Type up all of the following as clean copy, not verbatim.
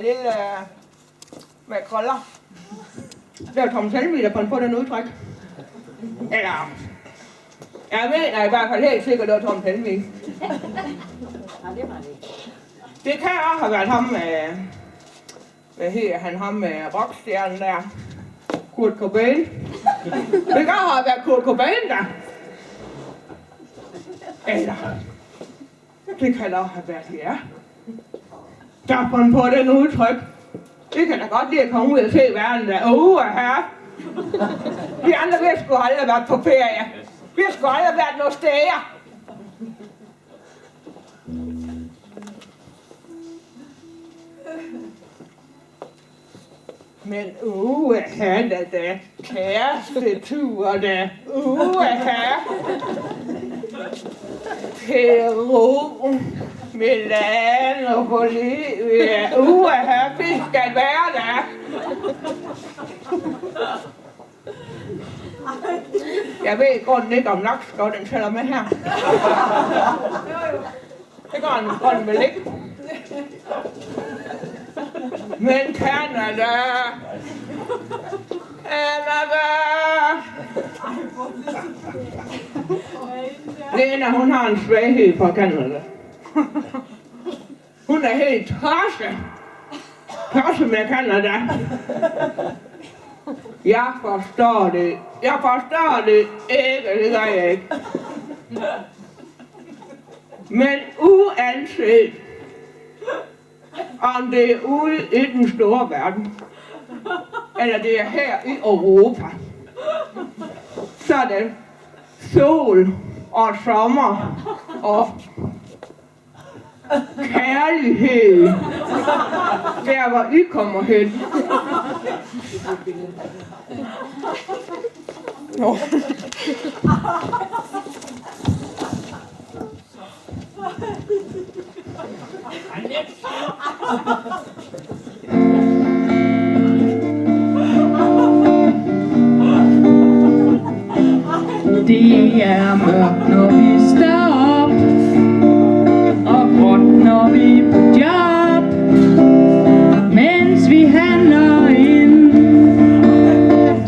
lille med krøller. Det var Tom Selby, der fandt på den udtryk. Eller, jeg mener i hvert fald helt sikkert, det var Tom Selby. Det kan også have været ham med, ham med rockstjernen der, Kurt Cobain. Det kan også have været Kurt Cobain der. Eller, det kan også have været jer. Der fandt på den udtryk. Det kan da godt lide at komme ud og se verden der. Her. Vi andre, vi har sgu aldrig været på ferie. Vi har sgu aldrig været nogle steder. Men her da kærestetur da. Her. Peru, Milano, Bolivia. Her, vi skal være der. Jeg ved i grunden ikke, om Nakskov den tæller med her. Det går den vel ikke. Men Canada. Lena, hun har en svaghed for Canada. Hun er helt tosset med Canada. Jeg forstår det ikke, det gør jeg ikke. Men uanset om det er ude i den store verden, eller det er her i Europa, så er det sol og sommer og kærlighed, der hvor I kommer hen. Nå. Det er mørkt, når vi står op, og gråt, når vi er på job. Mens vi handler ind,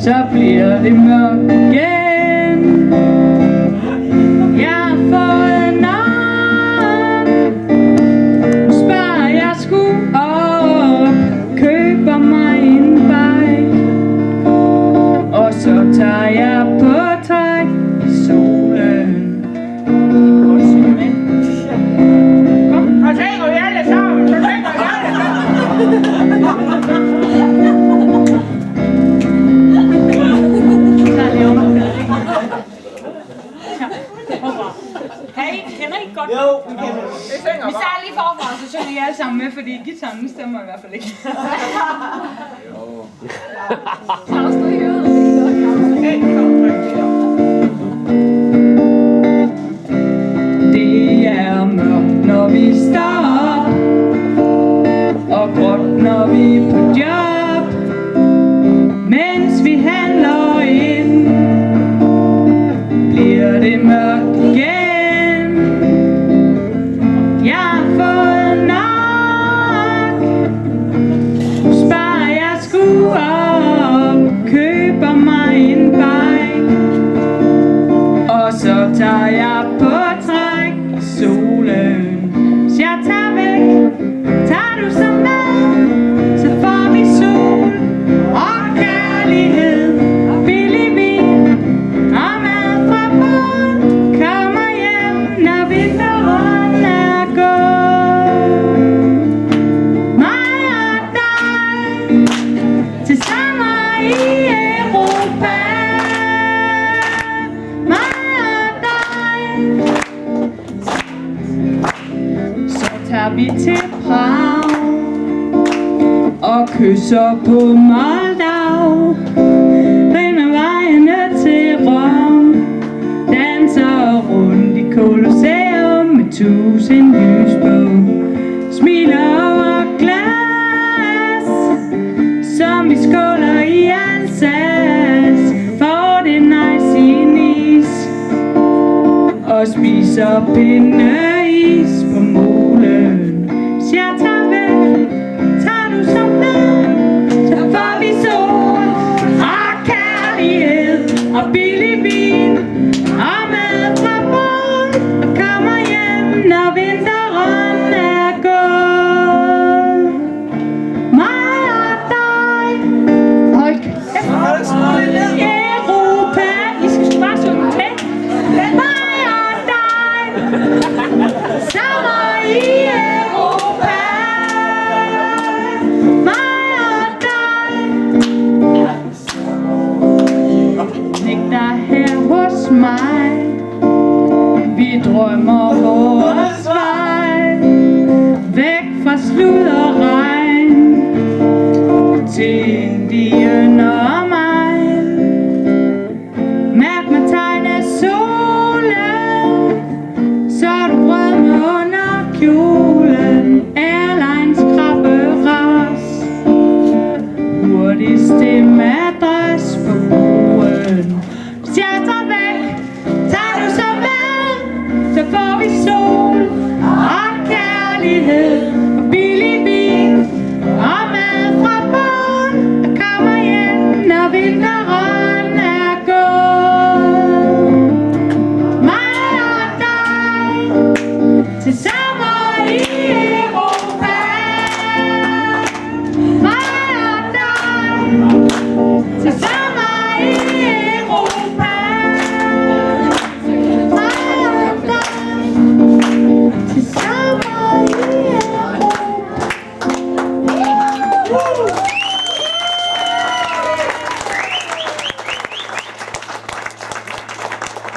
så bliver det mørkt igen. Jeg har fået nok, nu sparer jeg sgu op, køber mig en bike, og så tager jeg på træk i solen. Kom, og tænker vi alle sammen, så tænker vi alle sammen. Hey, kender I godt? Jo, vi kender det. Det synger Vi bare. starter lige forfra, så synger I alle sammen med, fordi guitaren stemmer i hvert fald ikke. Claus, du i øret. Det er mørkt, når vi står op, og gråt, når vi er på job. Mens vi handler ind, bliver det mørkt igen. Jeg har fået nok, nu sparer jeg sgu op, køber mig en bike, og så tager jeg på træk i solen. Så jeg tager væk, tager du så med, så får vi sol og kærlighed og billig vin og mad fra båden. Kommer hjem, når vinteren er gået. Mig og dig til sommer i Europa. Mig og dig. Så tager vi til Prag og kysser på Moldau. Rinder vejene til Rom, danser rundt i Colosseum med 1000 lys på. Smiler over glas, som vi skåler i Alsace. Får det nice i Nice og spiser pindeis på molen. Så jeg tager væk, tager du kærlighed og billig vin og mad fra båden, og kommer hjem, når vinteren er gået. Mig og dig til